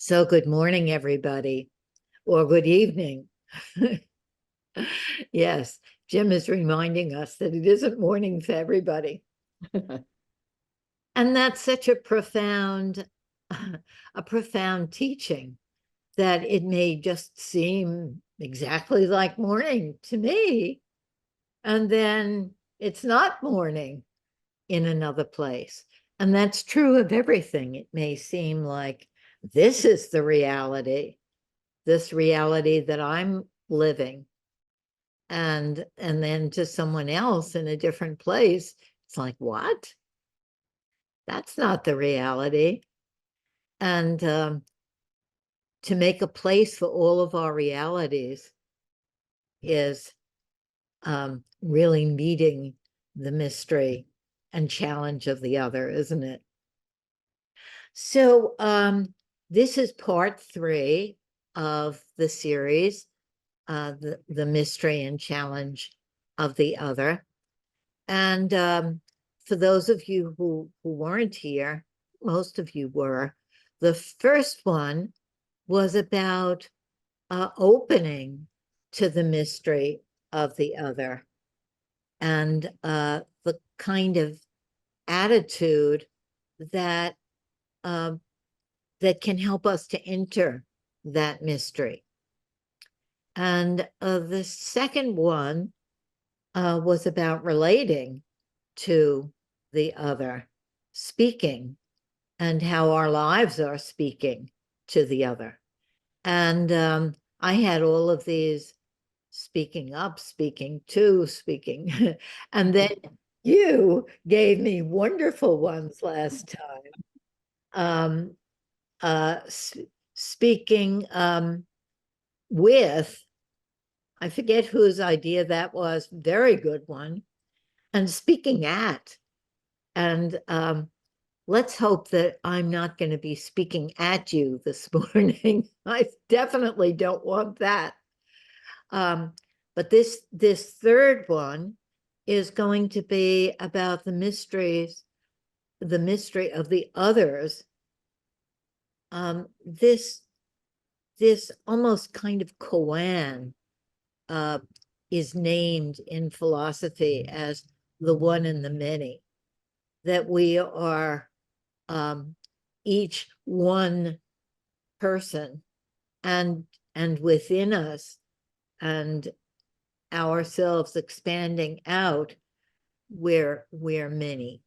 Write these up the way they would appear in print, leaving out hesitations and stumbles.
So good morning, everybody, or good evening. Yes, Jim is reminding us that it isn't morning for everybody. And that's such a profound teaching that it may just seem exactly like morning to me. And then it's not morning in another place. And that's true of everything. It may seem like this is the reality, this reality that I'm living. And then to someone else in a different place, it's like, what? That's not the reality. And to make a place for all of our realities is really meeting the mystery and challenge of the other, isn't it? So this is part 3 of the series, the mystery and challenge of the other. And for those of you who weren't here, most of you were, the first one was about opening to the mystery of the other and the kind of attitude that that can help us to enter that mystery. And the second one was about relating to the other, speaking, and how our lives are speaking to the other. And I had all of these speaking up, speaking to, speaking. And then you gave me wonderful ones last time. Speaking with, I forget whose idea that was, very good one, and speaking at. And let's hope that I'm not going to be speaking at you this morning. I definitely don't want that. But this third one is going to be about the mystery of the others. This almost kind of koan is named in philosophy as the one and the many, that we are each one person, and within us and ourselves expanding out, we're many.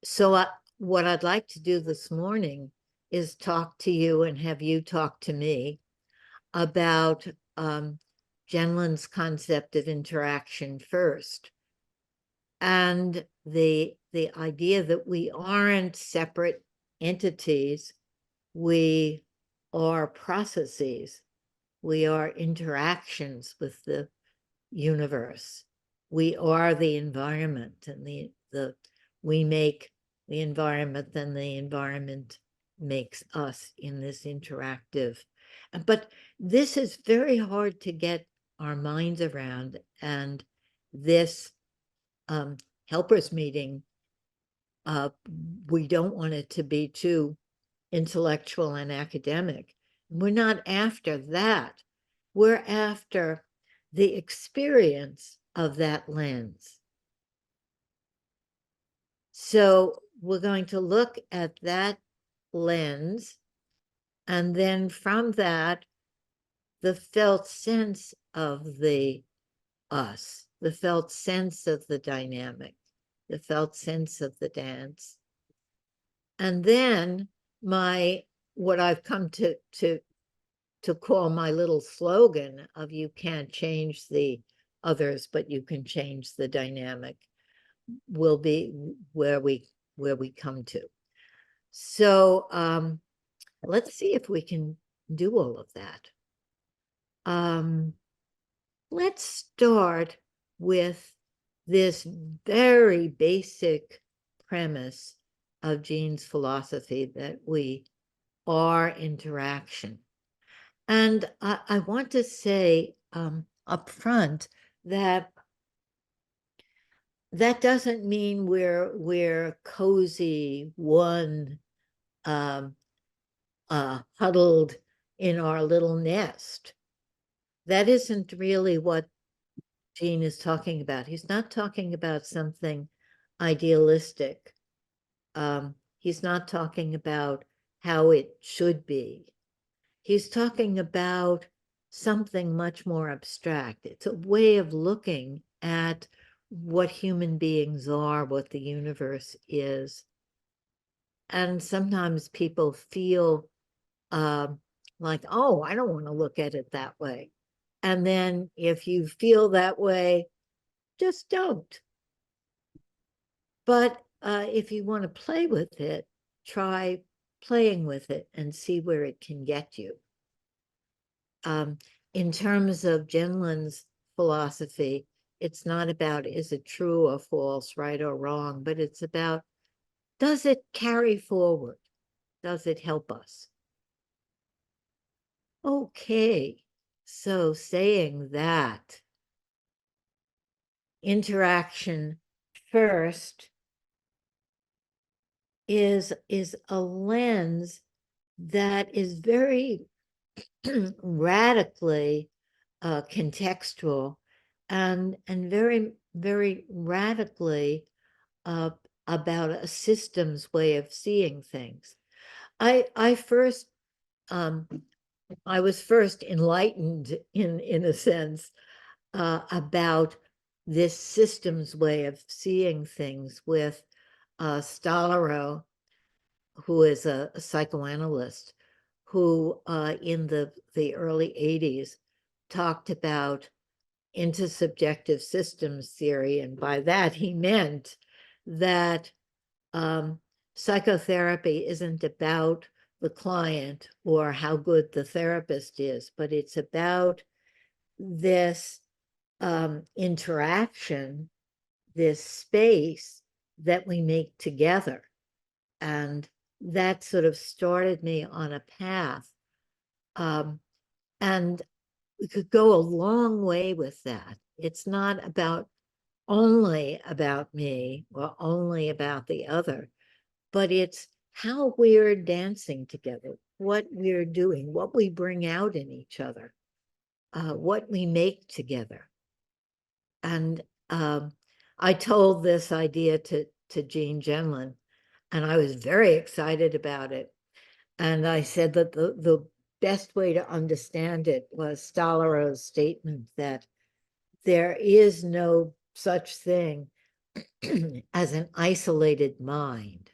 So what I'd like to do this morning is talk to you and have you talk to me about Jenlin's concept of interaction first, and the idea that we aren't separate entities, we are processes, we are interactions with the universe, we are the environment, and we make the environment, then the environment makes us in this interactive. But this is very hard to get our minds around, and this helpers meeting, we don't want it to be too intellectual and academic. We're not after that. We're after the experience of that lens. So we're going to look at that lens, and then from that, the felt sense of the us, the felt sense of the dynamic, the felt sense of the dance. And then what I've come to call my little slogan of, you can't change the others, but you can change the dynamic, will be where we come to. So let's see if we can do all of that. Let's start with this very basic premise of Jean's philosophy, that we are interaction. And I want to say up front that that doesn't mean we're cozy, one um, huddled in our little nest. That isn't really what Gene is talking about. He's not talking about something idealistic. He's not talking about how it should be. He's talking about something much more abstract. It's a way of looking at what human beings are, what the universe is. And sometimes people feel like, oh, I don't want to look at it that way. And then if you feel that way, just don't. But if you want to play with it, try playing with it and see where it can get you. In terms of Genlin's philosophy, it's not about is it true or false, right or wrong, but it's about does it carry forward? Does it help us? Okay, so saying that, interaction first is a lens that is very radically contextual and very radically about a systems way of seeing things. I first I was first enlightened in a sense about this systems way of seeing things with Stollerow, who is a psychoanalyst, who in the early 80s talked about intersubjective systems theory. And by that, he meant that psychotherapy isn't about the client or how good the therapist is, but it's about this interaction, this space that we make together. And that sort of started me on a path. And we could go a long way with that. It's not about only about me or only about the other, but it's how we're dancing together, what we're doing, what we bring out in each other, what we make together. And I told this idea to Jean Genlin, and I was very excited about it. And I said that the best way to understand it was Stollerow's statement that there is no such thing as an isolated mind.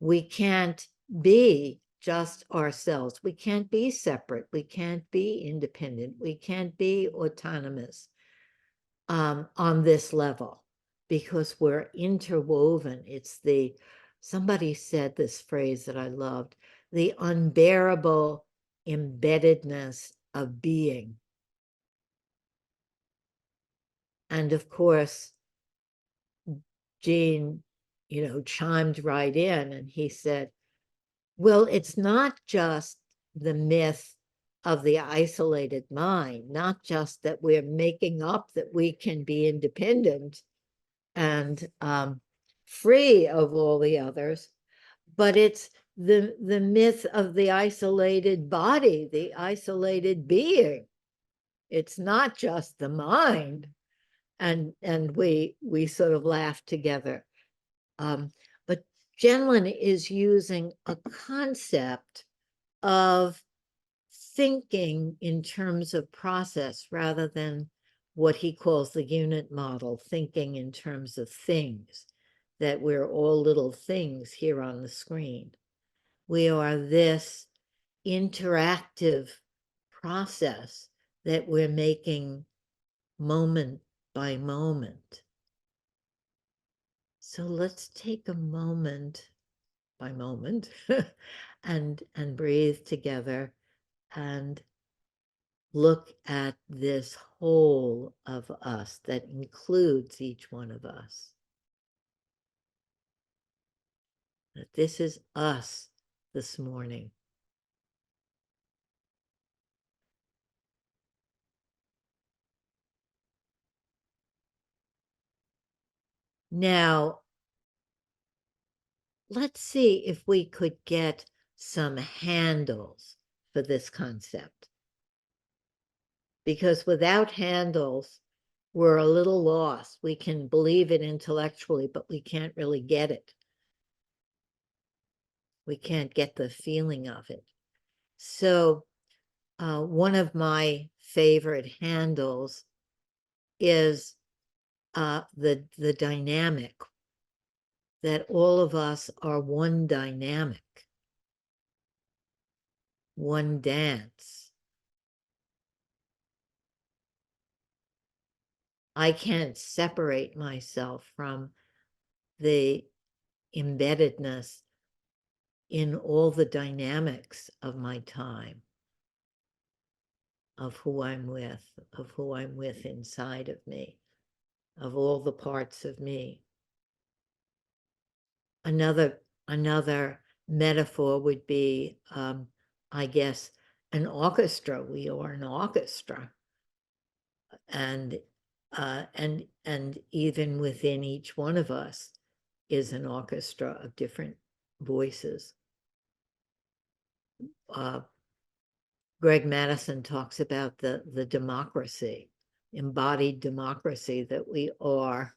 We can't be just ourselves. We can't be separate. We can't be independent. We can't be autonomous on this level because we're interwoven. It's somebody said this phrase that I loved, the unbearable embeddedness of being. And of course, Gene, chimed right in and he said, well, it's not just the myth of the isolated mind, not just that we're making up that we can be independent and free of all the others, but it's the myth of the isolated body, the isolated being. It's not just the mind. And we sort of laugh together. But Genlin is using a concept of thinking in terms of process rather than what he calls the unit model, thinking in terms of things, that we're all little things here on the screen. We are this interactive process that we're making moment by moment. So let's take a moment by moment and breathe together and look at this whole of us that includes each one of us. That this is us this morning. Now, let's see if we could get some handles for this concept. Because without handles, we're a little lost. We can believe it intellectually, but we can't really get it. We can't get the feeling of it. So one of my favorite handles is the dynamic, that all of us are one dynamic, one dance. I can't separate myself from the embeddedness in all the dynamics of my time, of who I'm with inside of me, of all the parts of me. Another metaphor would be, I guess, an orchestra. We are an orchestra, and even within each one of us is an orchestra of different voices. Greg Madison talks about the democracy, embodied democracy that we are,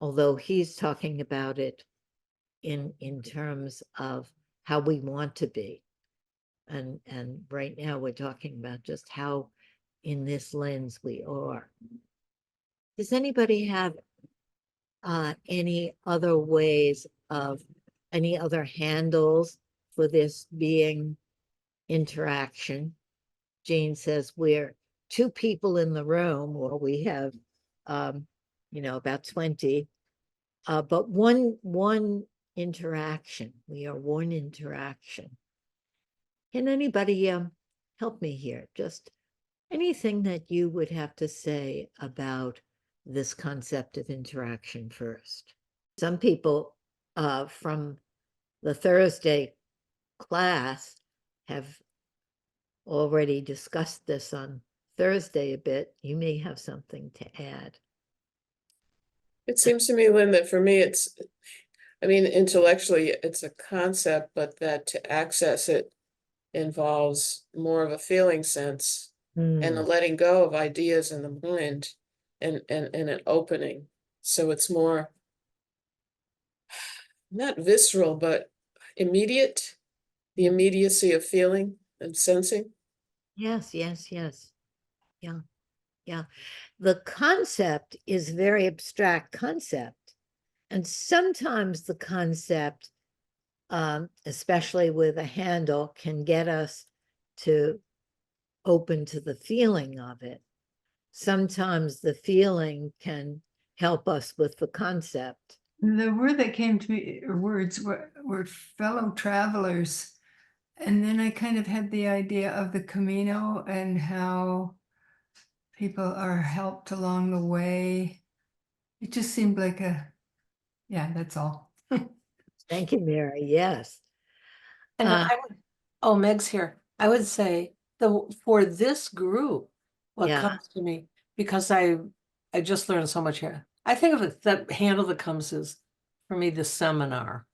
although he's talking about it in terms of how we want to be. And right now we're talking about just how in this lens we are. Does anybody have any other ways of, any other handles for this being interaction? Jean says we're two people in the room, or we have, about 20, but one interaction. We are one interaction. Can anybody help me here? Just anything that you would have to say about this concept of interaction first. Some people from the Thursday class have already discussed this on Thursday a bit. You may have something to add. It seems to me, Lynn, that for me, intellectually, it's a concept, but that to access it involves more of a feeling sense and the letting go of ideas in the mind and an opening. So it's more not visceral, but immediate, the immediacy of feeling and sensing. Yes. Yeah. The concept is a very abstract concept. And sometimes the concept, especially with a handle, can get us to open to the feeling of it. Sometimes the feeling can help us with the concept. The word that came to me, or words, were fellow travelers. And then I kind of had the idea of the Camino and how people are helped along the way. It just seemed like yeah, that's all. Thank you, Mary. Yes. And Meg's here. I would say for this group, what comes to me, because I just learned so much here. I think of it, that handle that comes is for me the seminar,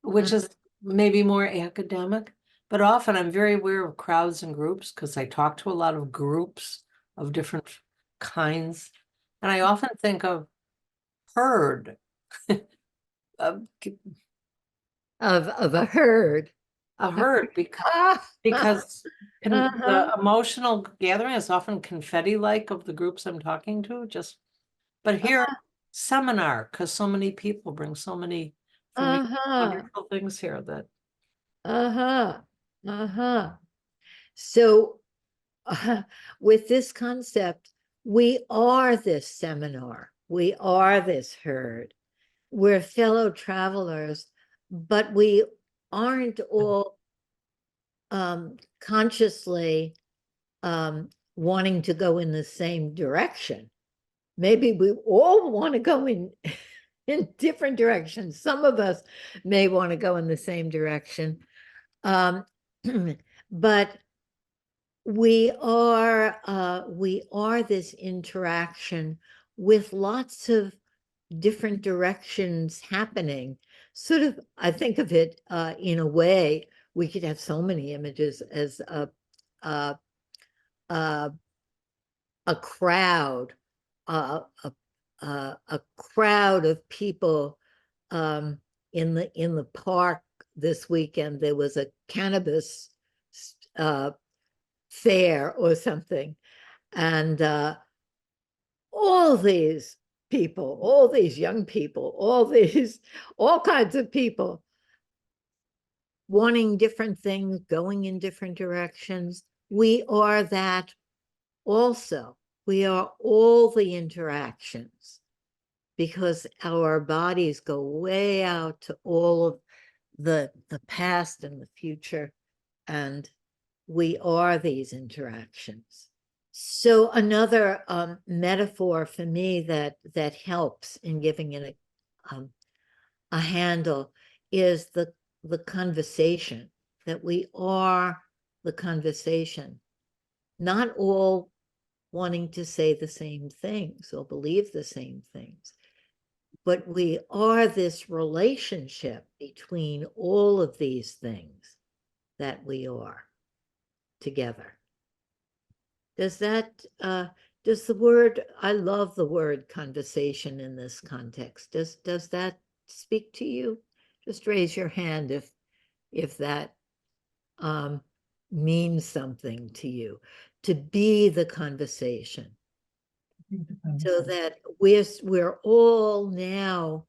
which is maybe more academic, but often I'm very aware of crowds and groups because I talk to a lot of groups of different kinds. And I often think of herd. Of a herd. A herd, because the emotional gathering is often confetti-like of the groups I'm talking to, but here, seminar, because so many people bring so many wonderful things here that. So with this concept, we are this seminar. We are this herd. We're fellow travelers, but we aren't all consciously wanting to go in the same direction. Maybe we all want to go in different directions. Some of us may want to go in the same direction, but we are this interaction with lots of different directions happening. Sort of, I think of it in a way, we could have so many images as a crowd, a crowd of people in the park this weekend. There was a cannabis fair or something, and all these people, all these young people, all kinds of people wanting different things, going in different directions. We are that also. We are all the interactions, because our bodies go way out to all of the past and the future, and we are these interactions. So another metaphor for me that helps in giving it a handle is the conversation, that we are the conversation, not all wanting to say the same things or believe the same things, but we are this relationship between all of these things that we are together. Does that, does the word, I love the word conversation in this context. Does that speak to you? Just raise your hand if that means something to you, to be the conversation. So that we're all now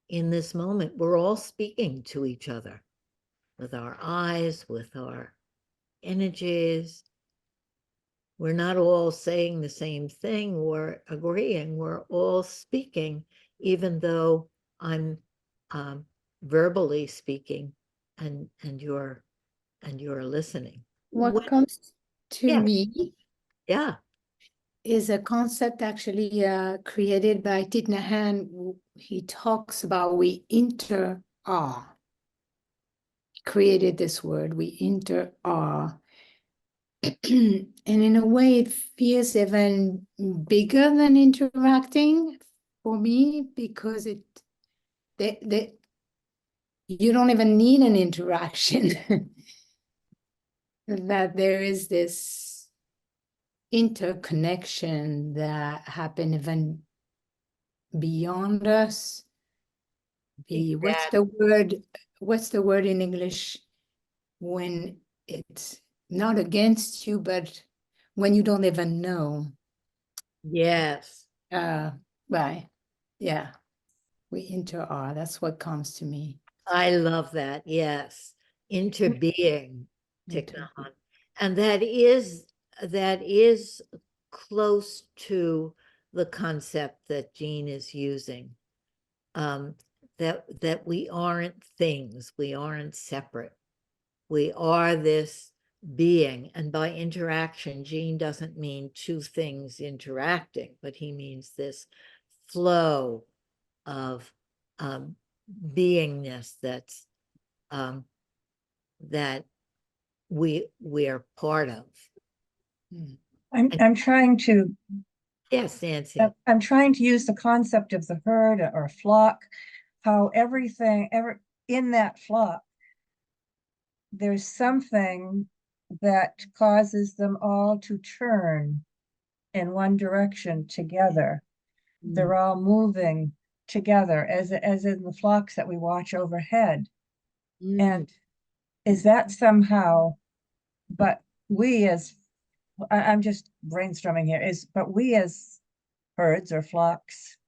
in this moment, we're all speaking to each other with our eyes, with our energies. We're not all saying the same thing or agreeing. We're all speaking, even though I'm verbally speaking and you're listening. What comes to Yeah. me Yeah. is a concept actually created by Thich Nhat Hanh. He talks about we inter-are. He created this word, we inter-are. And in a way, it feels even bigger than interacting for me, because you don't even need an interaction. That there is this interconnection that happen even beyond us. What's the word in English when it's not against you, but when you don't even know? Yes. Right. Yeah. We inter-are. That's what comes to me. I love that. Yes. Interbeing. Technology. And that is close to the concept that Jean is using. That we aren't things, we aren't separate. We are this being, and by interaction, Jean doesn't mean two things interacting, but he means this flow of beingness that's that we're part of. I'm trying to, Yes, Nancy. I'm trying to use the concept of the herd or flock, how everything in that flock, there's something that causes them all to turn in one direction together. They're all moving together as in the flocks that we watch overhead. And is that somehow, but we as, I'm just brainstorming here, but we as herds or flocks,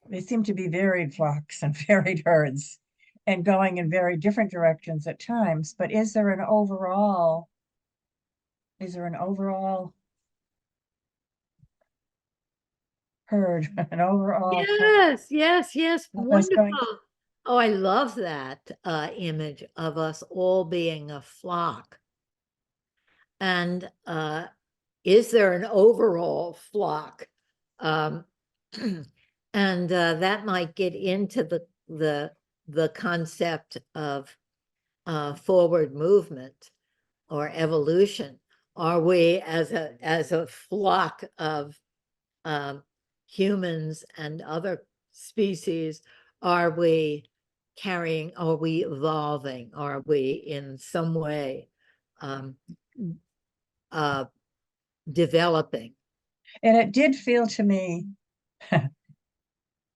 they seem to be varied flocks and varied herds and going in very different directions at times, but is there an overall herd, an overall Yes, That's going- wonderful. Oh, I love that image of us all being a flock. And is there an overall flock? And that might get into the concept of forward movement or evolution. Are we as a flock of humans and other species are we carrying, are we evolving, are we in some way developing? And it did feel to me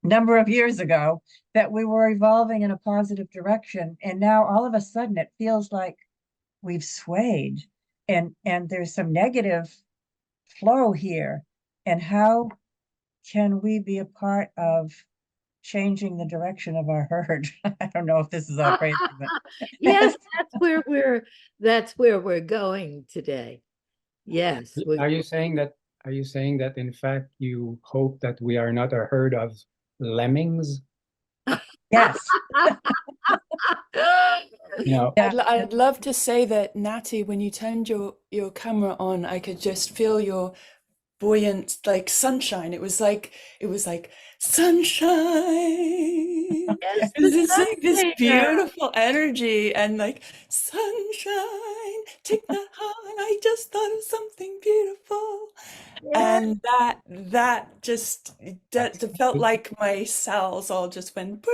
number of years ago that we were evolving in a positive direction, and now all of a sudden it feels like we've swayed, and there's some negative flow here. And how can we be a part of changing the direction of our herd? I don't know if this is all crazy, but Yes, that's where we're going today. Yes. Are you saying that in fact you hope that we are not a herd of lemmings? yes. You know, Yeah. I'd love to say that, Natty, when you turned your camera on, I could just feel your buoyant, like, sunshine. It was like sunshine. Yes, It's like this sunshine. beautiful energy, and like, sunshine, take that on. I just thought of something beautiful. And that just felt like my cells all just went.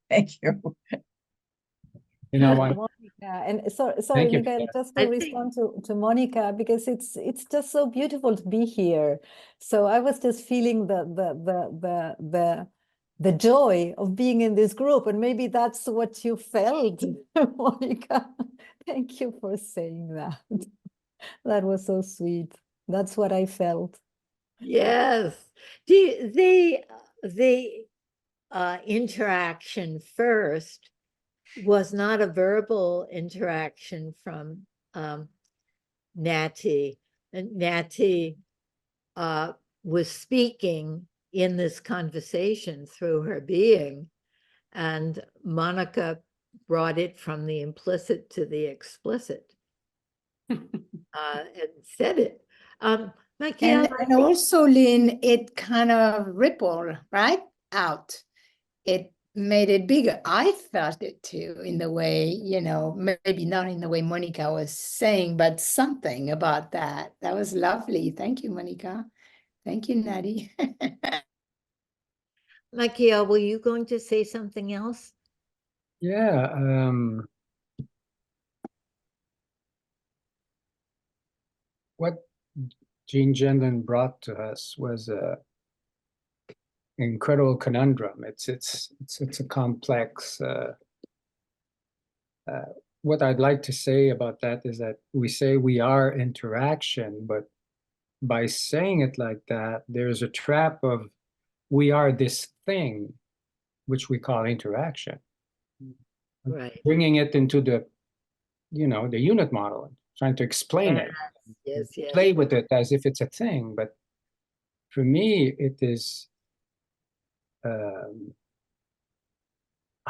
Thank you. you know what? Monica, and sorry, Thank you. Miguel, just to I think- respond to Monica, because it's just so beautiful to be here. So I was just feeling the joy of being in this group, and maybe that's what you felt, Monica. Thank you for saying that. That was so sweet. That's what I felt. Yes. The interaction first was not a verbal interaction from Natty. And Natty was speaking in this conversation through her being, and Monica brought it from the implicit to the explicit and said it. Michaela, And also, Lynn, it kind of rippled right out. It made it bigger. I felt it too, in the way, maybe not in the way Monica was saying, but something about that. That was lovely. Thank you, Monica. Thank you, Natty. Michaela, were you going to say something else? Yeah. What Jean Gendon brought to us was a incredible conundrum. It's a complex. What I'd like to say about that is that we say we are interaction, but by saying it like that, there's a trap of we are this thing, which we call interaction. Right. Bringing it into the unit model, trying to explain it, Yes, yes. play with it as if it's a thing. But for me, it is, I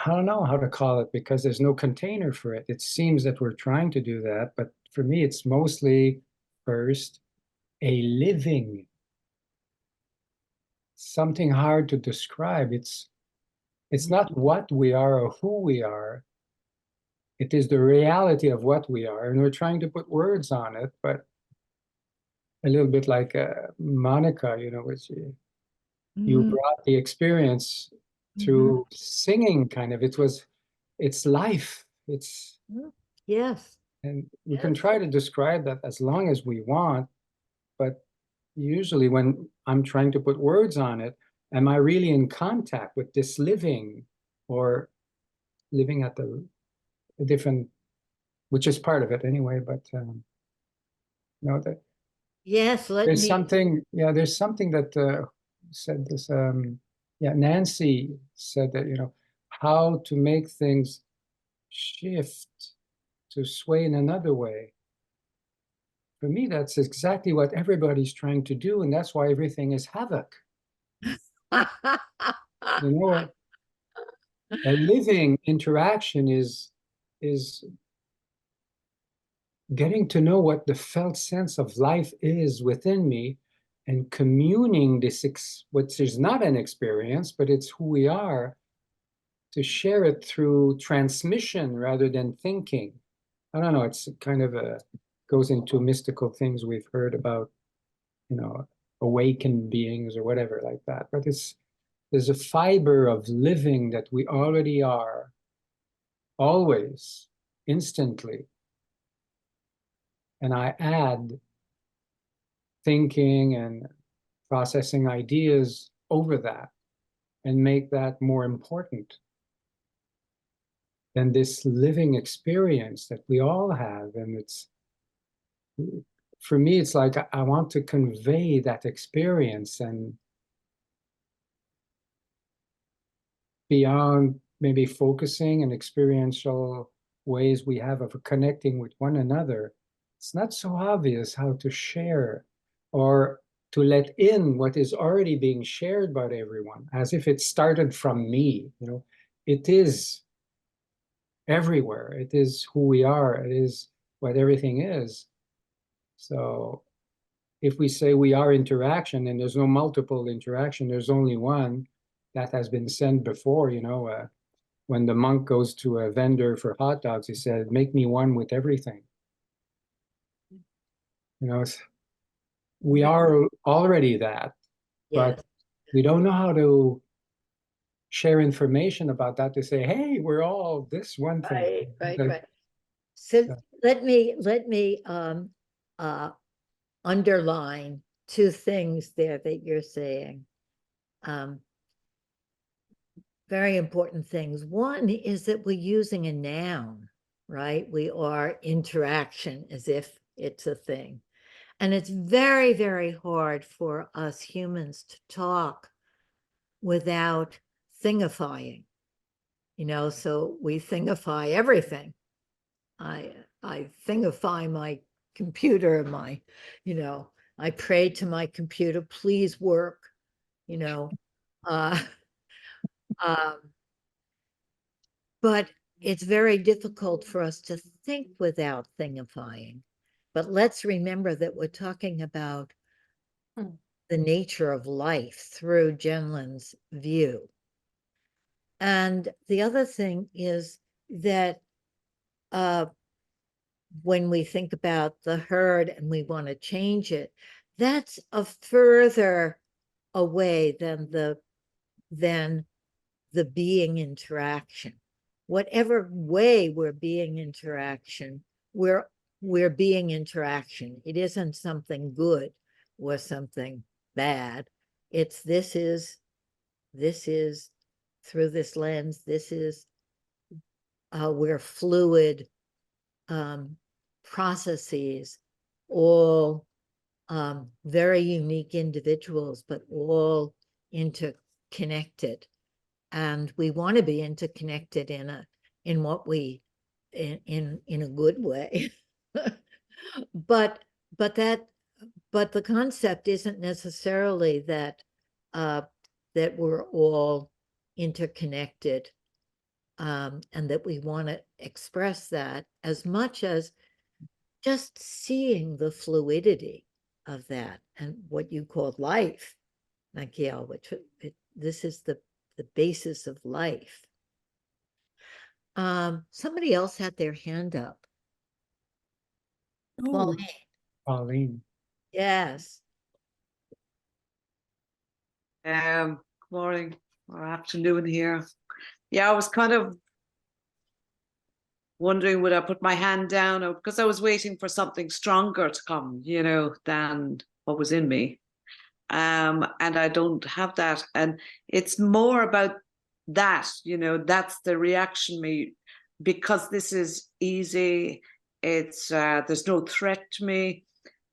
don't know how to call it, because there's no container for it. It seems that we're trying to do that, but for me, it's mostly first a living, something hard to describe. It's not what we are or who we are. It is the reality of what we are, and we're trying to put words on it, but a little bit like Monica, which you brought the experience through singing, kind of. It's life. Yes. And we can try to describe that as long as we want, but usually when I'm trying to put words on it, am I really in contact with this living, or living at a different, which is part of it anyway, but that Yes, there's something that said this, Nancy said that, how to make things shift to sway in another way. For me, that's exactly what everybody's trying to do, and that's why everything is havoc. A living interaction is getting to know what the felt sense of life is within me, and communing this, which is not an experience, but it's who we are, to share it through transmission rather than thinking. I don't know, it's kind of goes into mystical things we've heard about, awakened beings or whatever like that. But there's a fiber of living that we already are, always, instantly. And I add thinking and processing ideas over that and make that more important than this living experience that we all have. And it's, for me, it's like I want to convey that experience, and beyond maybe focusing and experiential ways we have of connecting with one another, it's not so obvious how to share or to let in what is already being shared by everyone, as if it started from me. You know, it is everywhere. It is who we are. It is what everything is. So if we say we are interaction, and there's no multiple interaction, there's only one that has been sent before, you know, when the monk goes to a vendor for hot dogs, he said, make me one with everything. You know, we are already that, Yes. but we don't know how to share information about that to say, hey, we're all this one thing. Right. So let me underline two things there that you're saying. Very important things. One is that we're using a noun, right? We are interaction as if it's a thing. And it's very, very hard for us humans to talk without thingifying, you know, so we thingify everything. I thingify my computer, you know, I pray to my computer, please work, you know. But it's very difficult for us to think without thingifying. But let's remember that we're talking about the nature of life through Jenlin's view. And the other thing is that when we think about the herd and we want to change it, that's a further away than the being interaction. Whatever way we're being interaction, we're being interaction. It isn't something good or something bad. It's this is through this lens, this is we're fluid processes, all very unique individuals, but all interconnected. And we want to be interconnected in a good way. but the concept isn't necessarily that that we're all interconnected, and that we want to express that, as much as just seeing the fluidity of that and what you called life, Nakiel, which this is the basis of life. Somebody else had their hand up. Pauline. Yes. Good morning or afternoon here. Yeah, I was kind of wondering, would I put my hand down, or because I was waiting for something stronger to come, you know, than what was in me. And I don't have that. And it's more about that, you know, that's the reaction me, because this is easy. It's there's no threat to me.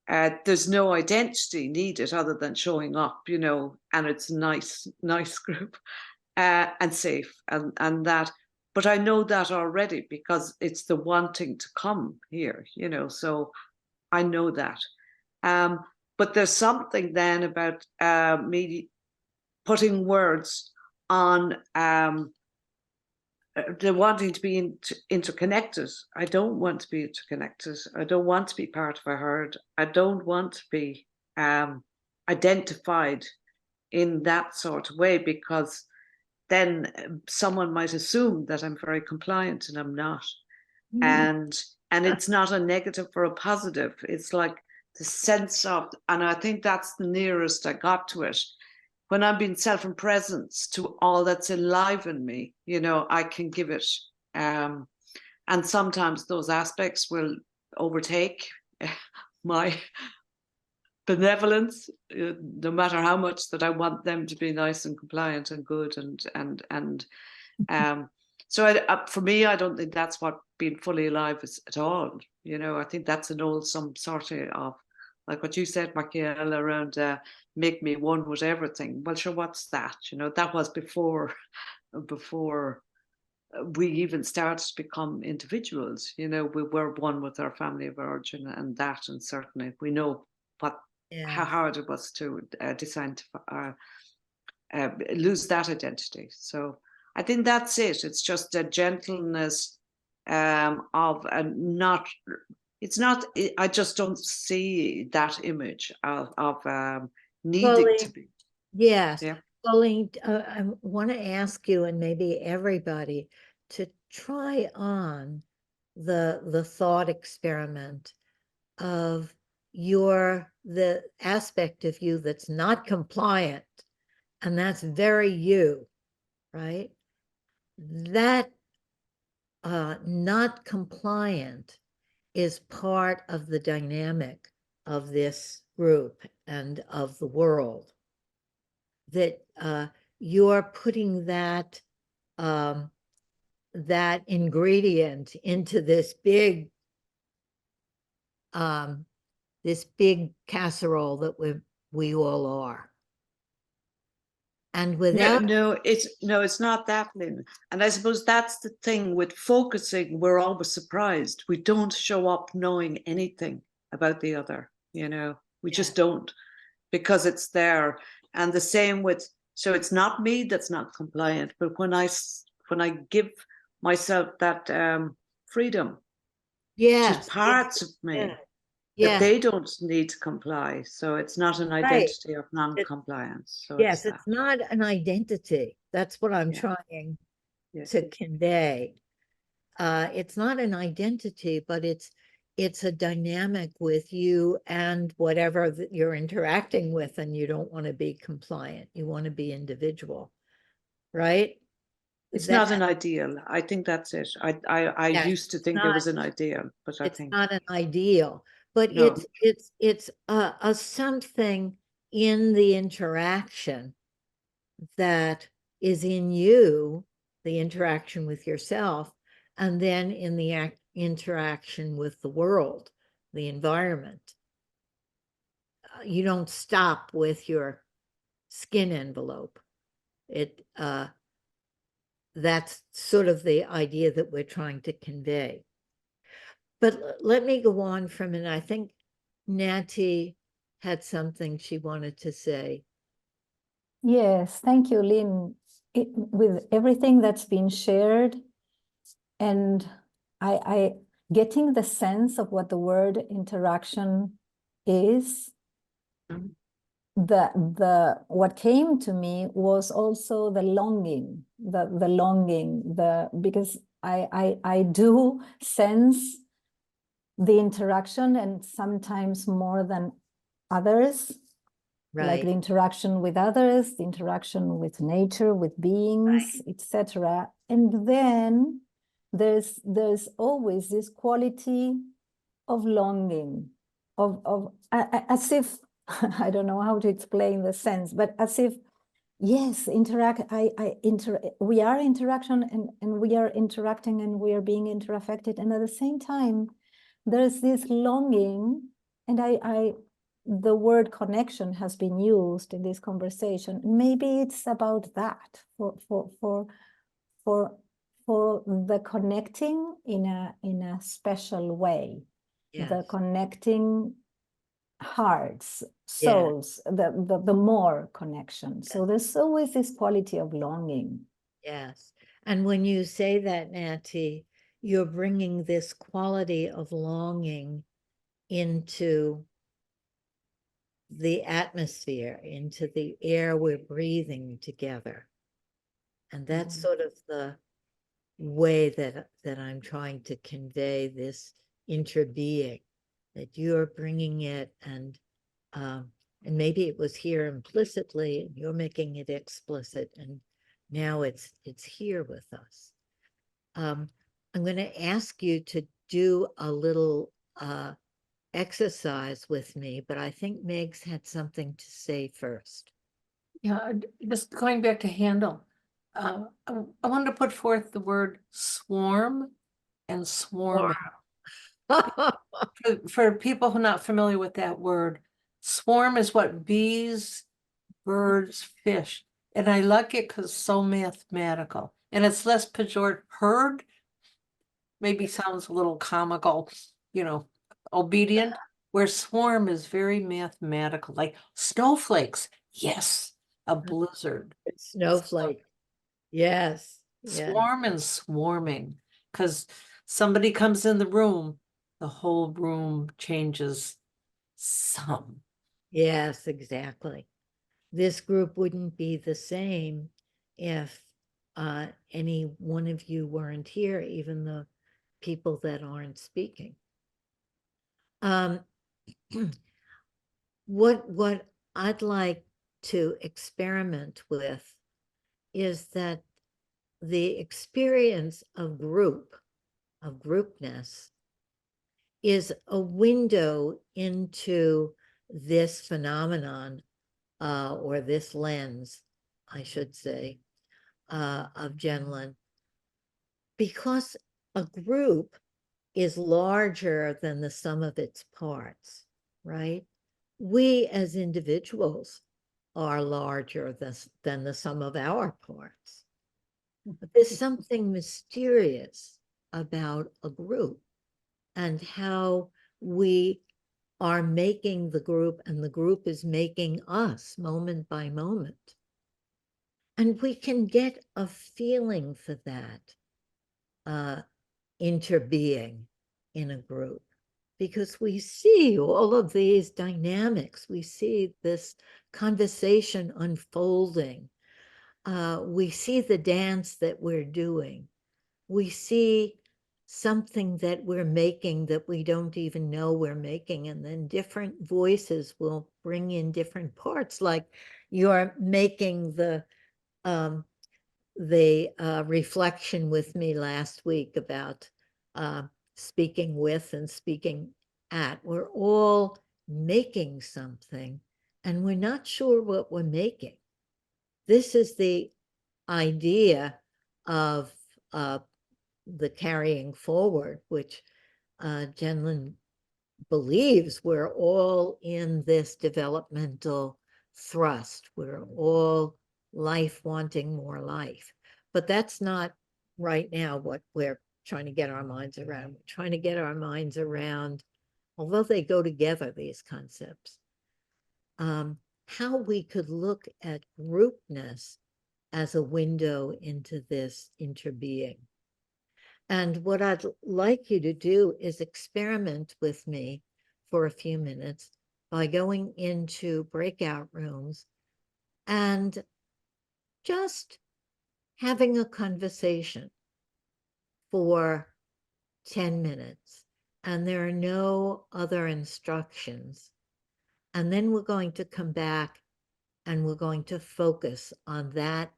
There's no identity needed other than showing up, you know, and it's a nice group and safe and that. But I know that already because it's the wanting to come here, you know, so I know that. But there's something then about me putting words on the wanting to be interconnected. I don't want to be interconnected. I don't want to be part of a herd. I don't want to be identified in that sort of way, because then someone might assume that I'm very compliant and I'm not. And it's not a negative or a positive. It's like the sense of, and I think that's the nearest I got to it. When I'm being self and presence to all that's alive in me, you know, I can give it. And sometimes those aspects will overtake my benevolence, no matter how much that I want them to be nice and compliant and good and so for me, I don't think that's what being fully alive is at all. You know, I think that's an old some sort of like what you said, Michael, around make me one with everything. Well, sure, what's that? You know, that was before we even started to become individuals. You know, we were one with our family of origin, and that, and certainly we know what how hard it was to lose that identity. So I think that's it. It's just a gentleness of not. It's not. I just don't see that image of needing to be. Yes. Yeah. Colleen, I want to ask you, and maybe everybody, to try on the thought experiment of the aspect of you that's not compliant, and that's very you, right? That not compliant is part of the dynamic of this group and of the world. That you're putting that that ingredient into this big casserole that we all are. And without No, it's not that, Lynn. And I suppose that's the thing with focusing, we're always surprised. We don't show up knowing anything about the other, you know, we just don't, because it's there. And the same with, so it's not me that's not compliant, but when I give myself that freedom to parts of me, that they don't need to comply. So it's not an identity of non-compliance. So it's not an identity. That's what I'm trying to convey. It's not an identity, but it's a dynamic with you and whatever that you're interacting with, and you don't want to be compliant. You want to be individual, right? It's not an ideal. I think that's it. I used to think there was an ideal, but I think it's not an ideal, but no. it's a something in the interaction that is in you, the interaction with yourself, and then in the interaction with the world, the environment. You don't stop with your skin envelope. That's sort of the idea that we're trying to convey. But let me go on for a minute. I think Natty had something she wanted to say. Yes, thank you, Lynn. With everything that's been shared, and I getting the sense of what the word interaction is, what came to me was also the longing, because I do sense the interaction, and sometimes more than others. Like the interaction with others, the interaction with nature, with beings, etc. And then there's always this quality of longing, as if I don't know how to explain the sense, but as if yes, we are interaction, and we are interacting, and we are being interaffected, and at the same time there's this longing, and the word connection has been used in this conversation. Maybe it's about that, for the connecting in a special way, the connecting hearts, souls, the more connection. So there's always this quality of longing. Yes. And when you say that, Natty, you're bringing this quality of longing into the atmosphere, into the air we're breathing together. And that's sort of the way that I'm trying to convey this interbeing. that you're bringing it, and maybe it was here implicitly and you're making it explicit, and now it's here with us. I'm going to ask you to do a little exercise with me, but I think Meg's had something to say first. Yeah, just going back to Handel, I wanted to put forth the word swarm and swarming. For people who are not familiar with that word, swarm is what bees, birds, fish, and I like it because it's so mathematical, and it's less pejorative. Herd maybe sounds a little comical, obedient, where swarm is very mathematical, like snowflakes. Yes, a blizzard. Snowflake. Yes. Swarm and swarming, because somebody comes in the room, the whole room changes some. Yes, exactly. This group wouldn't be the same if any one of you weren't here, even the people that aren't speaking. What I'd like to experiment with is that the experience of groupness, is a window into this phenomenon, or this lens, I should say, of Genlin, because a group is larger than the sum of its parts, right? We as individuals are larger than the sum of our parts. But there's something mysterious about a group and how we are making the group, and the group is making us moment by moment. And we can get a feeling for that interbeing in a group, because we see all of these dynamics. We see this conversation unfolding. We see the dance that we're doing. We see something that we're making that we don't even know we're making, and then different voices will bring in different parts, like you're making the reflection with me last week about speaking with and speaking at. We're all making something and we're not sure what we're making. This is the idea of the carrying forward, which Genlin believes we're all in this developmental thrust. We're all life wanting more life. But that's not right now what we're trying to get our minds around. We're trying to get our minds around, although they go together, these concepts, how we could look at groupness as a window into this interbeing. And what I'd like you to do is experiment with me for a few minutes by going into breakout rooms and just having a conversation for 10 minutes. And there are no other instructions. And then we're going to come back and we're going to focus on that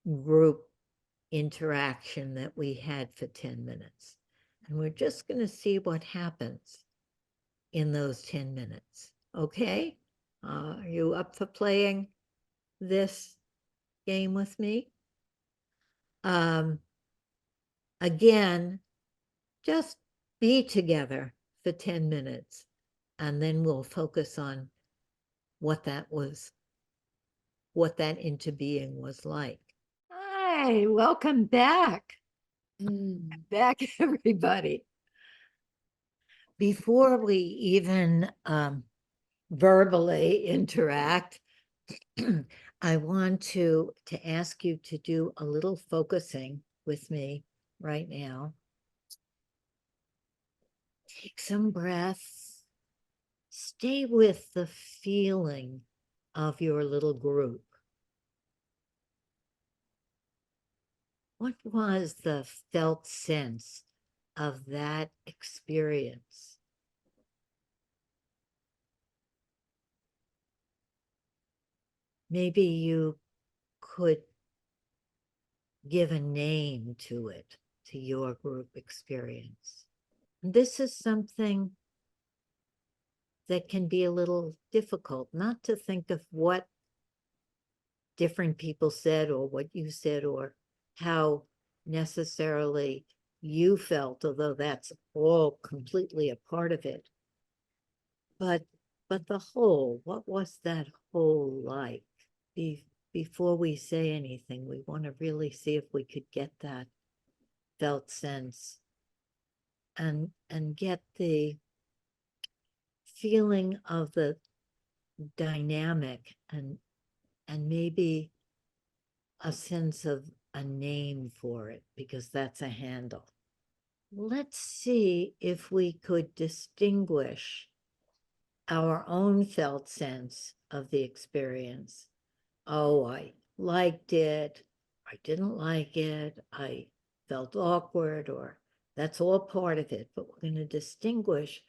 group interaction that we had for 10 minutes. And we're just going to see what happens in those 10 minutes. Okay? Are you up for playing this game with me? Again, just be together for 10 minutes, and then we'll focus on what that interbeing was like. Hi, welcome back. Back, everybody. Before we even verbally interact, I want to ask you to do a little focusing with me right now. Take some breaths. Stay with the feeling of your little group. What was the felt sense of that experience? maybe you could give a name to it, to your group experience. This is something that can be a little difficult, not to think of what different people said or what you said or how necessarily you felt, although that's all completely a part of it. But the whole, what was that whole like? Before we say anything, we want to really see if we could get that felt sense and get the feeling of the dynamic and maybe a sense of a name for it, because that's a handle. Let's see if we could distinguish our own felt sense of the experience. Oh, I liked it, I didn't like it, I felt awkward, or that's all part of it, but we're going to distinguish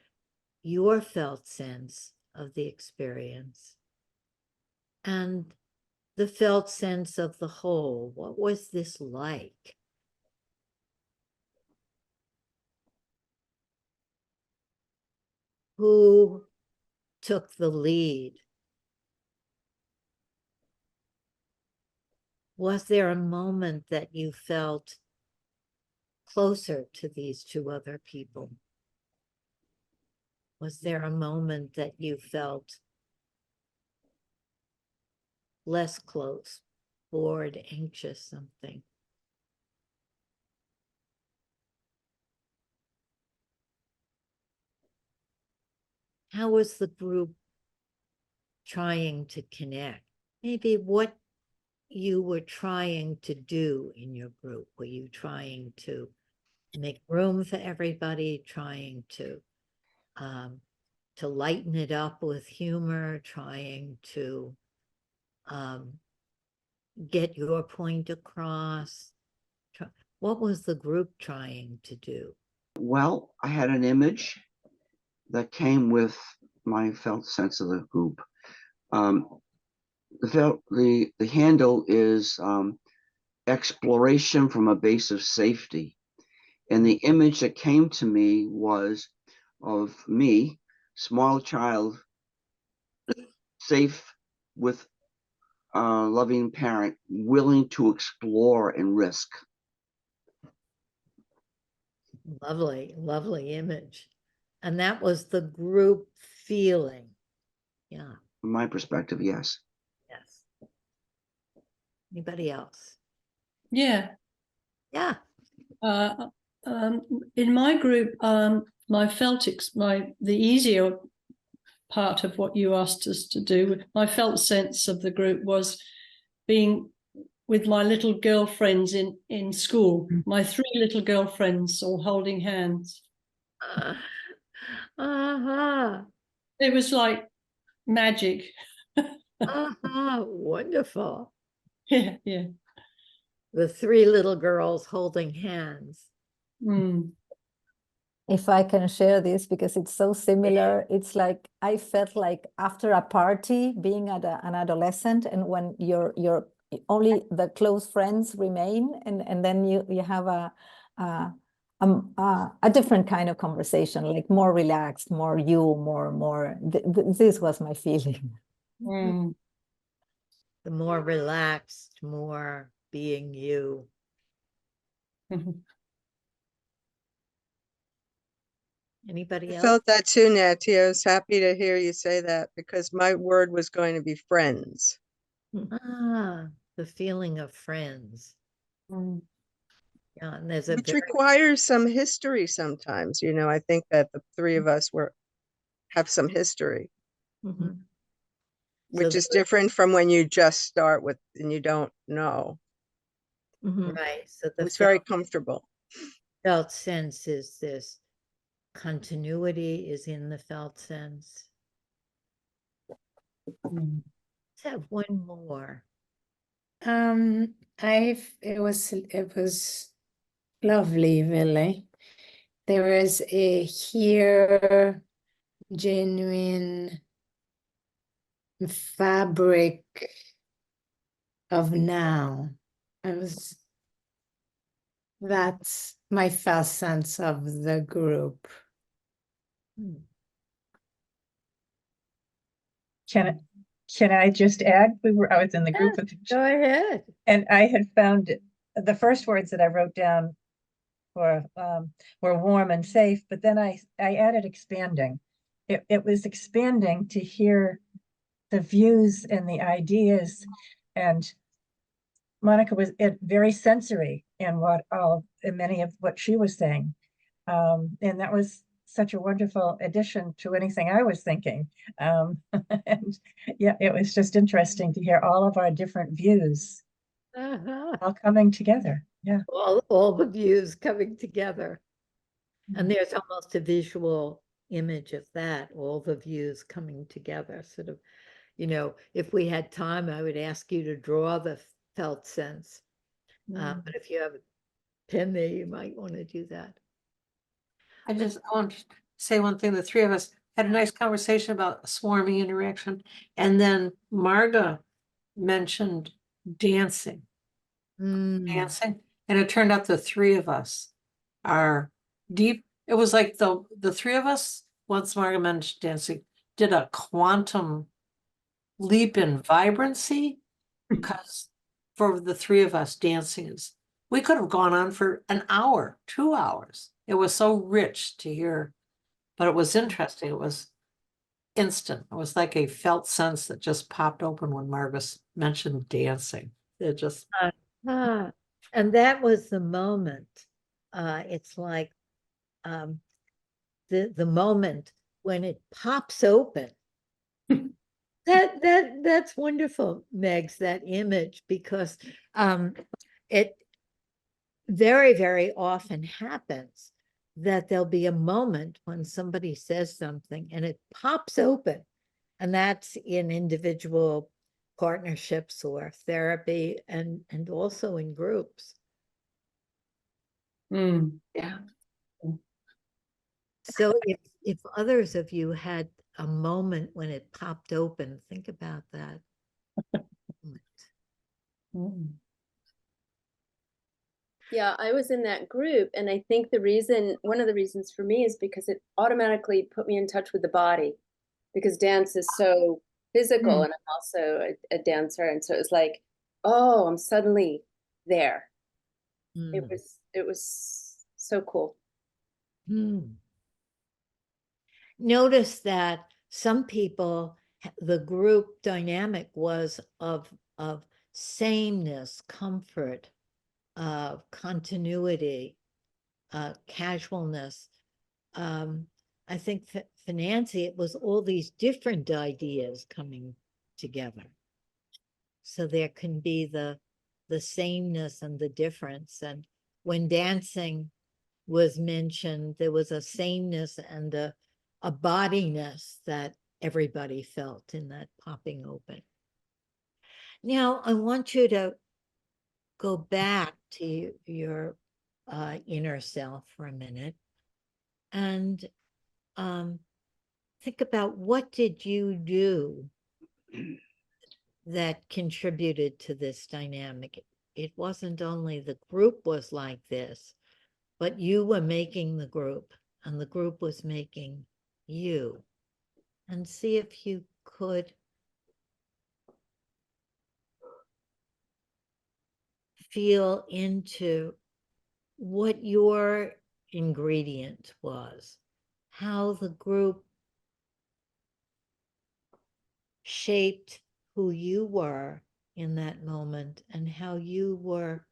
your felt sense of the experience and the felt sense of the whole. What was this like? Who took the lead? Was there a moment that you felt closer to these two other people? Was there a moment that you felt less close, bored, anxious, something? How was the group trying to connect? Maybe what you were trying to do in your group. Were you trying to make room for everybody, trying to lighten it up with humor, trying to get your point across? What was the group trying to do? Well, I had an image that came with my felt sense of the group. The handle is exploration from a base of safety. And the image that came to me was of me, small child, safe with a loving parent, willing to explore and risk. Lovely, lovely image. And that was the group feeling. Yeah. From my perspective, yes. Yes. Anybody else? Yeah. Yeah. In my group, the easier part of what you asked us to do, my felt sense of the group was being with my little girlfriends in school, my 3 little girlfriends all holding hands. It was like magic. Wonderful. Yeah, yeah. The 3 little girls holding hands. If I can share this, because it's so similar, it's like I felt like after a party, being an adolescent, and when you're only the close friends remain, and then you have a different kind of conversation, like more relaxed, more more. This was my feeling. The more relaxed, more being you. Anybody I else? felt that too, Natty. I was happy to hear you say that because my word was going to be friends. The feeling of friends. Yeah, and there's a Which requires some history sometimes. You know, I think that the 3 of us have some history, which is different from when you just start with and you don't know. Right. So the it's very comfortable. Felt sense is this. Continuity is in the felt sense. Let's have one more. It was lovely, really. There was a here genuine fabric of now. That's my first sense of the group. Can I just add? I was in the group with, Go ahead. and I had found the first words that I wrote down were warm and safe, but then I added expanding. It was expanding to hear the views and the ideas, and Monica was very sensory in many of what she was saying, and that was such a wonderful addition to anything I was thinking. And yeah, it was just interesting to hear all of our different views all coming together. Yeah, All the views coming together. And there's almost a visual image of that, all the views coming together, sort of, if we had time, I would ask you to draw the felt sense. But if you have a pen there, you might want to do that. I want to say one thing. The three of us had a nice conversation about swarming interaction. And then Marga mentioned dancing. Dancing. And it turned out the three of us are deep. It was like the three of us, once Marga mentioned dancing, did a quantum leap in vibrancy, because for the three of us, dancing is, we could have gone on for an hour, 2 hours. It was so rich to hear, but it was interesting. It was instant. It was like a felt sense that just popped open when Margus mentioned dancing. It just and that was the moment. It's like the moment when it pops open. That's wonderful, Megs, that image, because it very, very often happens that there'll be a moment when somebody says something and it pops open, and that's in individual partnerships or therapy, and also in groups. yeah. So if others of you had a moment when it popped open, think about that. Yeah, I was in that group, and I think one of the reasons for me is because it automatically put me in touch with the body, because dance is so physical, and I'm also a dancer, and so it was like, oh, I'm suddenly there. It was so cool. Notice that some people, the group dynamic was of sameness, comfort, continuity, casualness. I think for Nancy, it was all these different ideas coming together. So there can be the sameness and the difference. And when dancing was mentioned, there was a sameness and a bodiness that everybody felt in that popping open. Now, I want you to go back to your inner self for a minute and think about, what did you do that contributed to this dynamic? It wasn't only the group was like this, but you were making the group, and the group was making you. And see if you could feel into what your ingredient was, how the group shaped who you were in that moment, and how you were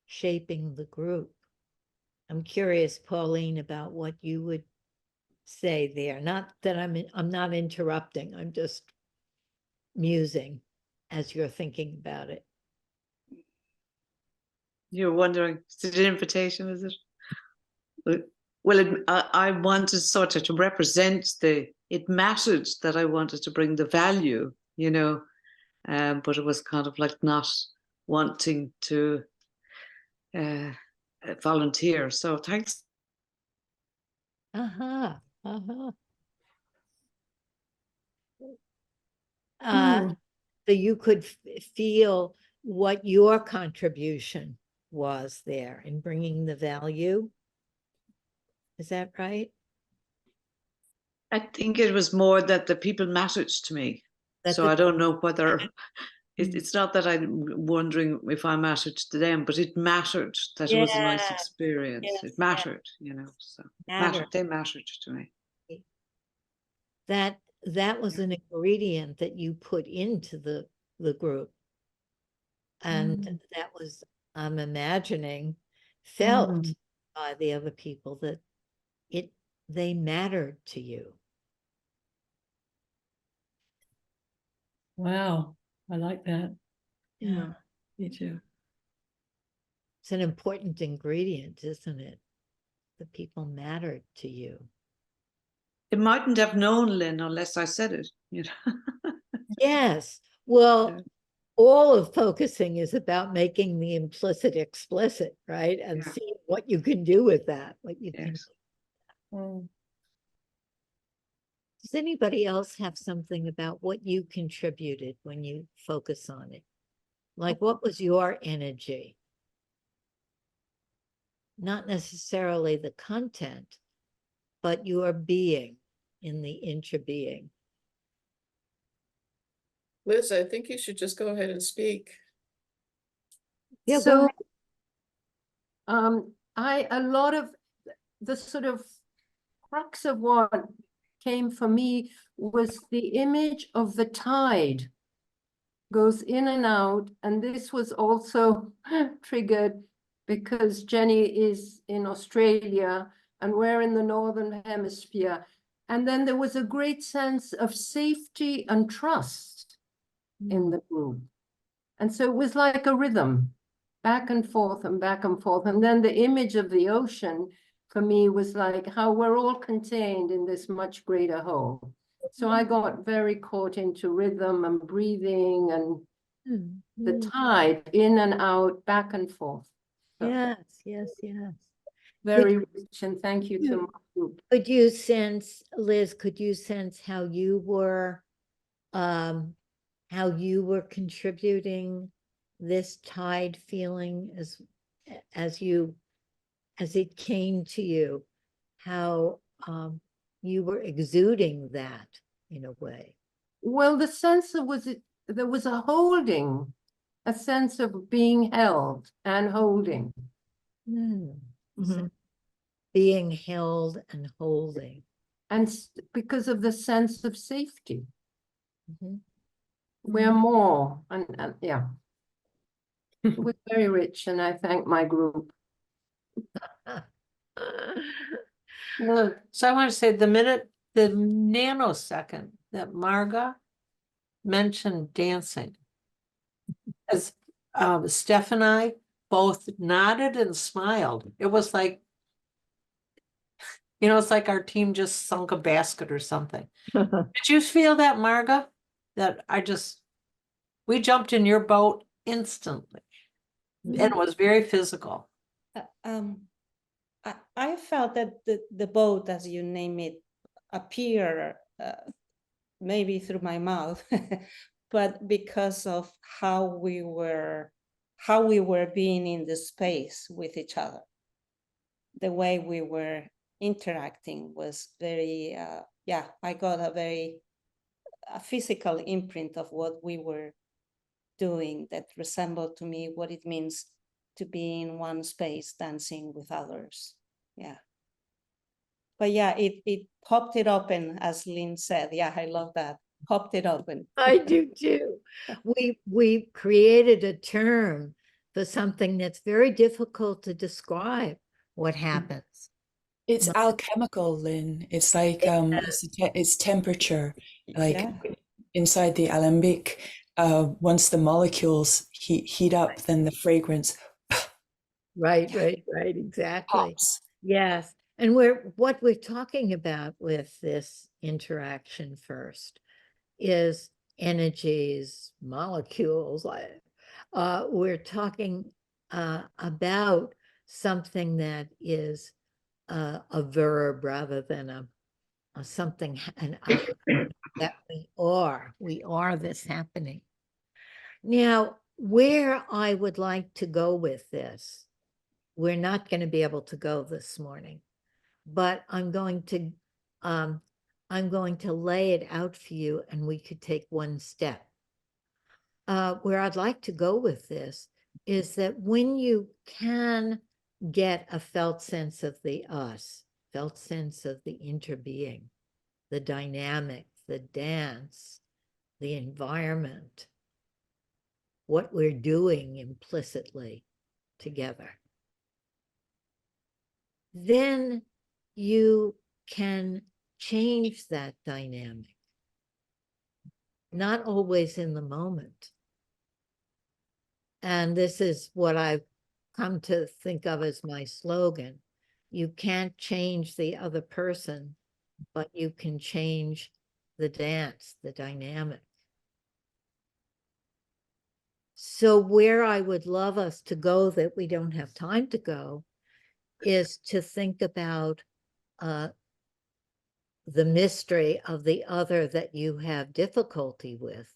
shaping the group. I'm curious, Pauline, about what you would say there. Not that I'm not interrupting, I'm just musing as you're thinking about it. You're wondering, is it an invitation, is it? Well, I wanted sort of to represent it mattered that I wanted to bring the value, but it was kind of like not wanting to volunteer. So thanks. So you could feel what your contribution was there in bringing the value. Is that right? I think it was more that the people mattered to me. That So the- I don't know whether it's not that I'm wondering if I mattered to them, but it mattered that it was a nice Yeah, experience. yes, It mattered, you know, so Mattered. they mattered to me. That was an ingredient that you put into the group. And that was, I'm imagining, felt by the other people that they mattered to you. Wow, I like that. Yeah. Me too. It's an important ingredient, isn't it? The people mattered to you. It mightn't have known, Lynn, unless I said it, you know. Yes. Well, Yeah. all of focusing is about making the implicit explicit, right? And Yeah. seeing what you can do with that, what you can. Yes. Does anybody else have something about what you contributed when you focus on it? Like, what was your energy? Not necessarily the content, but your being in the intra-being. Liz, I think you should just go ahead and speak. Yeah, So, go ahead. a lot of the sort of crux of what came for me was the image of the tide goes in and out. And this was also triggered because Jenny is in Australia and we're in the Northern Hemisphere. And then there was a great sense of safety and trust in the group. And so it was like a rhythm, back and forth and back and forth. And then the image of the ocean for me was like how we're all contained in this much greater whole. So I got very caught into rhythm and breathing and the tide in and out, back and forth. So Yes, yes, yes. very rich, and thank you to my group. Could you sense, Liz, could you sense how you were contributing this tide feeling as it came to you, how you were exuding that in a way? Well, the sense there was a holding, a sense of being held and holding. So being held and holding. And because of the sense of safety. We're more, and yeah. It was very rich, and I thank my group. No, so I want to say the nanosecond that Marga mentioned dancing, as Steph and I both nodded and smiled. It was like, you know, it's like our team just sunk a basket or something. Did you feel that, Marga? That we jumped in your boat instantly. And it was very physical. I felt that the boat, as you name it, appear maybe through my mouth, but because of how we were being in the space with each other. The way we were interacting was very, I got a physical imprint of what we were doing that resembled to me what it means to be in one space dancing with others. Yeah. But yeah, it popped it open, as Lynn said. Yeah, I love that. Popped it open. I do too. We created a term for something that's very difficult to describe what happens. It's alchemical, Lynn. It's like it's temperature, like inside the alembic. Once the molecules heat up, then the fragrance. Right, exactly. Pops. Yes. And what we're talking about with this interaction first is energies, molecules. We're talking about something that is a verb rather than a something, that we are this happening. Now, Where I would like to go with this, we're not going to be able to go this morning, but I'm going to lay it out for you, and we could take one step. Where I'd like to go with this is that when you can get a felt sense of the us, felt sense of the interbeing, the dynamic, the dance, the environment, what we're doing implicitly together, then you can change that dynamic. Not always in the moment. And this is what I've come to think of as my slogan. You can't change the other person, but you can change the dance, the dynamic. So where I would love us to go that we don't have time to go is to think about the mystery of the other that you have difficulty with.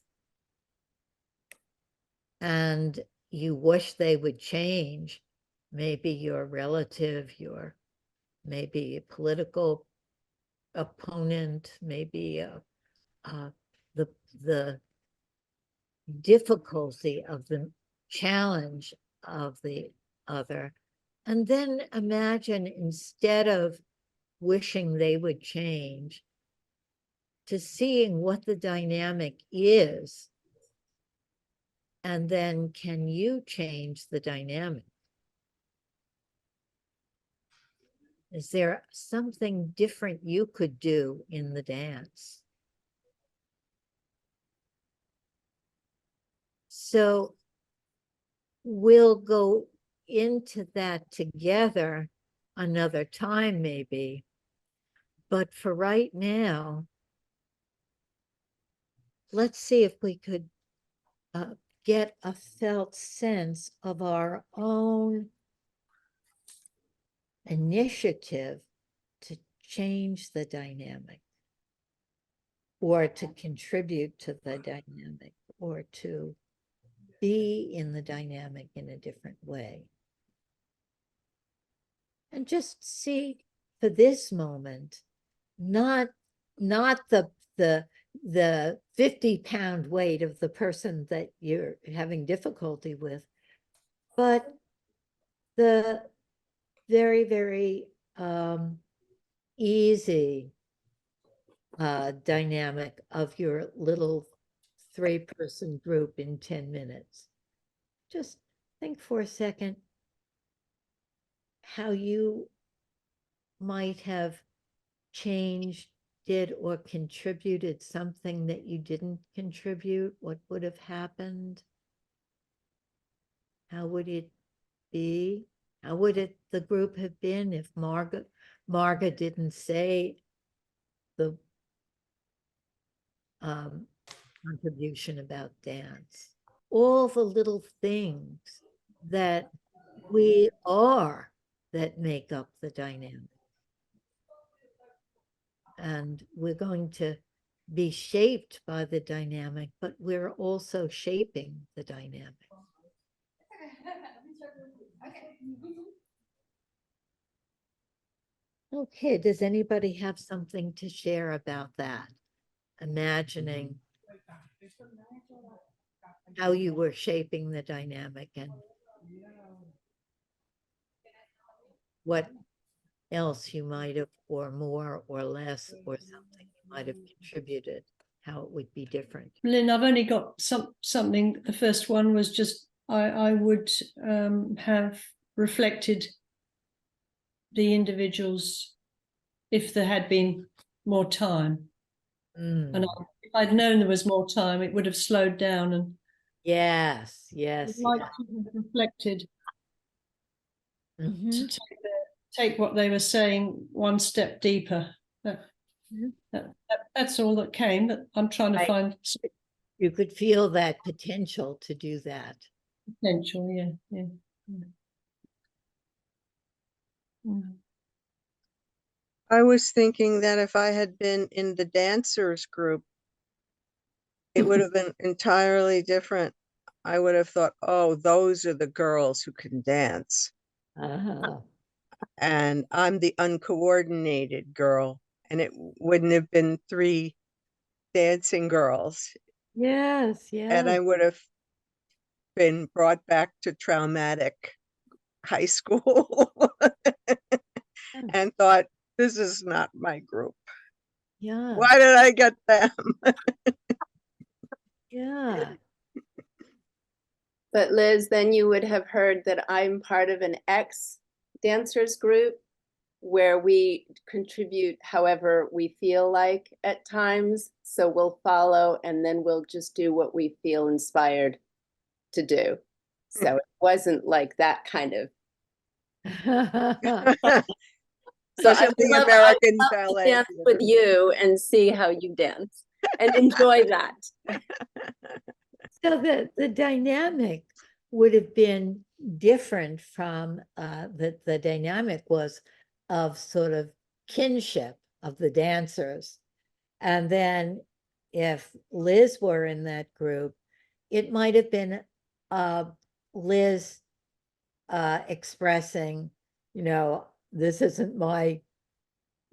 And you wish they would change, maybe your relative, maybe a political opponent, maybe the difficulty of the challenge of the other. And then imagine, instead of wishing they would change, to seeing what the dynamic is, and then can you change the dynamic? Is there something different you could do in the dance? So we'll go into that together another time, maybe. But for right now, let's see if we could get a felt sense of our own initiative to change the dynamic, or to contribute to the dynamic, or to be in the dynamic in a different way. And just see, for this moment, not the 50-pound weight of the person that you're having difficulty with, but the very, very easy dynamic of your little 3-person group in 10 minutes. Just think for a second how you might have changed, did, or contributed something that you didn't contribute. What would have happened? How would it be? How would the group have been if Marga didn't say the contribution about dance? All the little things that we are that make up the dynamic. And we're going to be shaped by the dynamic, but we're also shaping the dynamic. Okay, does anybody have something to share about that? Imagining how you were shaping the dynamic and what else you might have, or more or less, or something you might have contributed, how it would be different. Lynn, I've only got something. The first one was just I would have reflected the individuals if there had been more time. And if I'd known there was more time, it would have slowed down. And yes, I'd like to have reflected to take what they were saying one step deeper. That's all that came, but I'm trying to find. You could feel that potential to do that. Potential, yeah. I was thinking that if I had been in the dancers group, it would have been entirely different. I would have thought, oh, those are the girls who can dance. Uh-huh. And I'm the uncoordinated girl. And it wouldn't have been 3 dancing girls. Yes, And I yes. would have been brought back to traumatic high school and thought, this is not my group. Yeah. Why did I get them? Yeah. But Liz, then you would have heard that I'm part of an ex dancers group where we contribute however we feel like at times. So we'll follow and then we'll just do what we feel inspired to do. So it wasn't like that kind of. So Such I as the would American love to ballet. dance with you and see how you dance and enjoy that. So the dynamic would have been different from the dynamic was of sort of kinship of the dancers. And then if Liz were in that group, it might have been Liz expressing, you know, this isn't my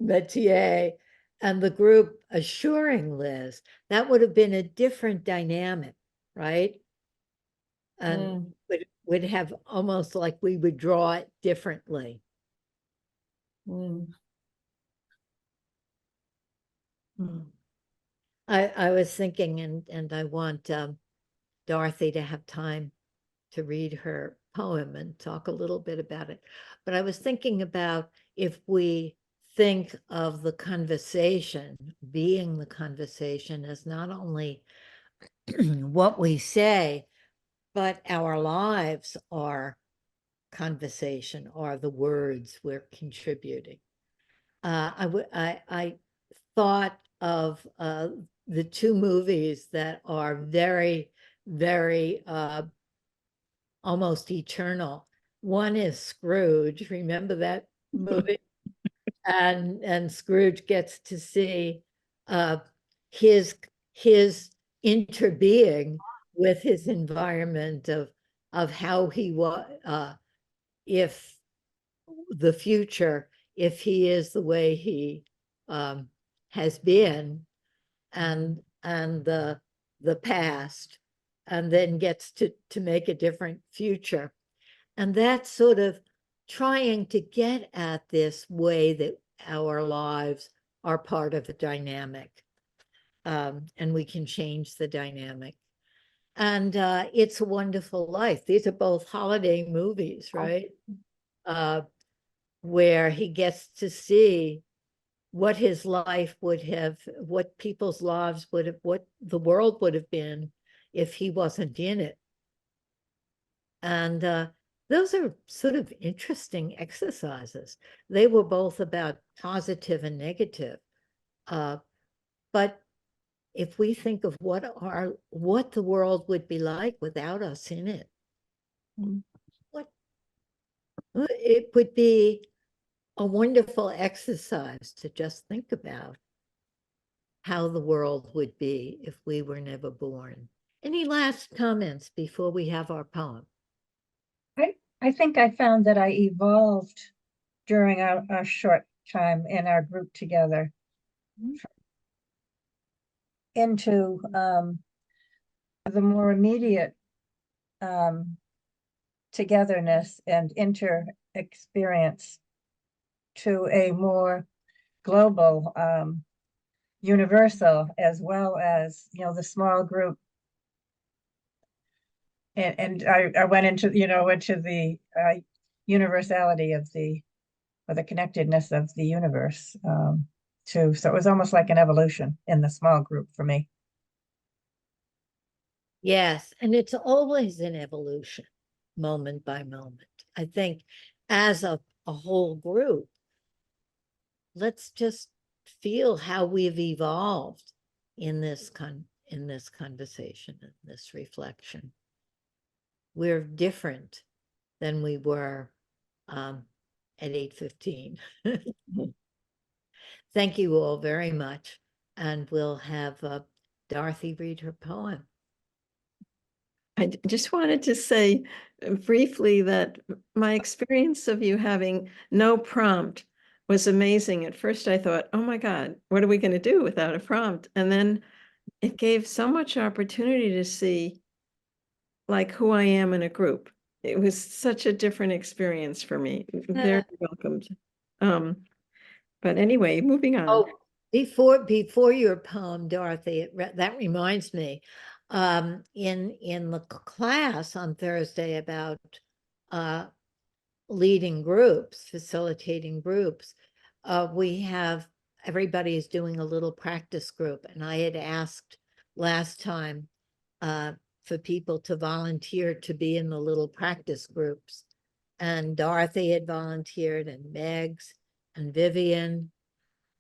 métier, and the group assuring Liz. That would have been a different dynamic, right? And would have almost like we would draw it differently. I was thinking, and I want Dorothy to have time to read her poem and talk a little bit about it. But I was thinking about if we think of the conversation, being the conversation, as not only what we say, but our lives are conversation, are the words we're contributing. I thought of the 2 movies that are very, very almost eternal. One is Scrooge. Remember that movie? And Scrooge gets to see his interbeing with his environment of how he was if the future, if he is the way he has been, and the past, and then gets to make a different future. And that's sort of trying to get at this way that our lives are part of a dynamic, and we can change the dynamic. And It's a Wonderful Life. These are both holiday movies, right? Where he gets to see what his life would have, what people's lives would have, what the world would have been if he wasn't in it. And those are sort of interesting exercises. They were both about positive and negative. But if we think of what the world would be like without us in it, it would be a wonderful exercise to just think about how the world would be if we were never born. Any last comments before we have our poem? I think I found that I evolved during our short time in our group together into the more immediate togetherness and inter-experience to a more global, universal, as well as, you know, the small group. And I went into, you know, into the universality of or the connectedness of the universe too. So it was almost like an evolution in the small group for me. Yes, and it's always an evolution, moment by moment. I think as a whole group, let's just feel how we've evolved in this conversation, in this reflection. We're different than we were at 8:15. Thank you all very much. And we'll have Dorothy read her poem. just wanted to say briefly that my experience of you having no prompt was amazing. At first I thought, oh my God, what are we going to do without a prompt? And then it gave so much opportunity to see like who I am in a group. It was such a different experience for me. Very welcomed. But anyway, moving on. Oh, before your poem, Dorothy, that reminds me, in the class on Thursday about leading groups, facilitating groups, everybody is doing a little practice group, and I had asked last time for people to volunteer to be in the little practice groups, and Dorothy had volunteered, and Megs and Vivian.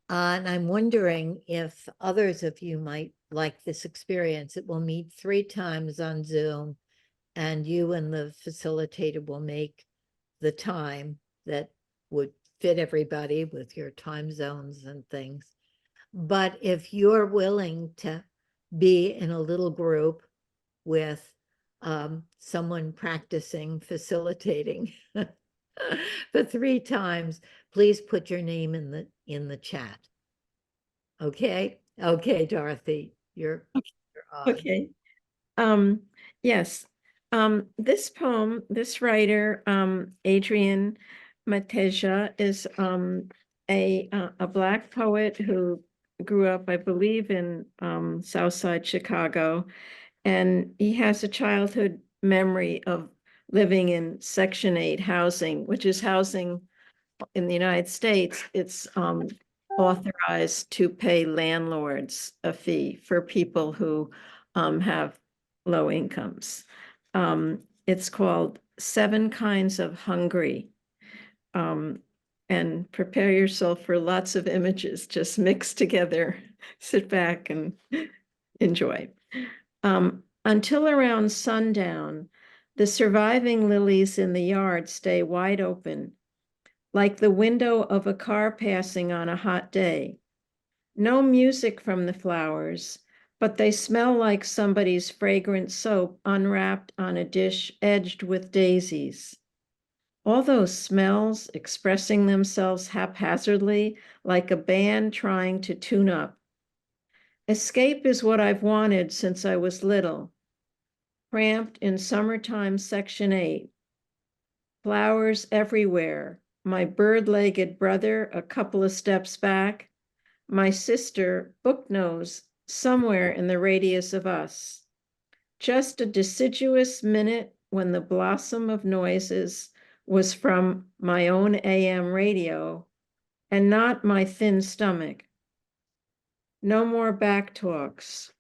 And I'm wondering if others of you might like this experience. It will meet 3 times on Zoom, and you and the facilitator will make the time that would fit everybody with your time zones and things. But if you're willing to be in a little group with someone practicing facilitating for 3 times, please put your name in the chat. Okay, Dorothy, you're on. Okay. Yes. This poem, this writer, Adrian Mateja, is a Black poet who grew up, I believe, in Southside Chicago, and he has a childhood memory of living in Section 8 housing, which is housing in the United States. It's authorized to pay landlords a fee for people who have low incomes. It's called 7 Kinds of Hungry. And prepare yourself for lots of images just mixed together. Sit back and enjoy. Until around sundown, the surviving lilies in the yard stay wide open, like the window of a car passing on a hot day. No music from the flowers, but they smell like somebody's fragrant soap unwrapped on a dish edged with daisies. All those smells expressing themselves haphazardly like a band trying to tune up. Escape is what I've wanted since I was little. Cramped in summertime Section 8. Flowers everywhere. My bird-legged brother a couple of steps back. My sister, book nose, somewhere in the radius of us. Just a deciduous minute when the blossom of noises was from my own AM radio and not my thin stomach. No more back talks.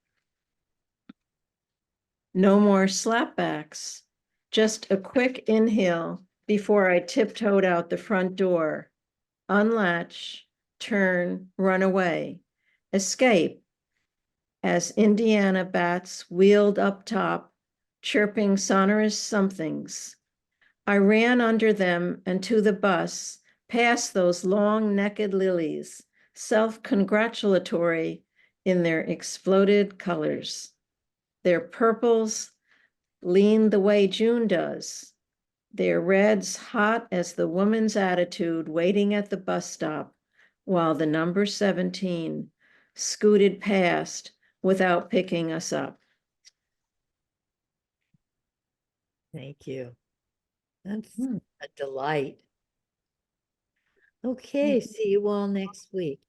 No more slapbacks. Just a quick inhale before I tiptoed out the front door. Unlatch, turn, run away. Escape as Indiana bats wheeled up top, chirping sonorous somethings. I ran under them and to the bus, past those long naked lilies, self-congratulatory in their exploded colors. Their purples lean the way June does. Their reds hot as the woman's attitude waiting at the bus stop while the number 17 scooted past without picking us up. Thank you. That's a delight. Okay, see you all next week.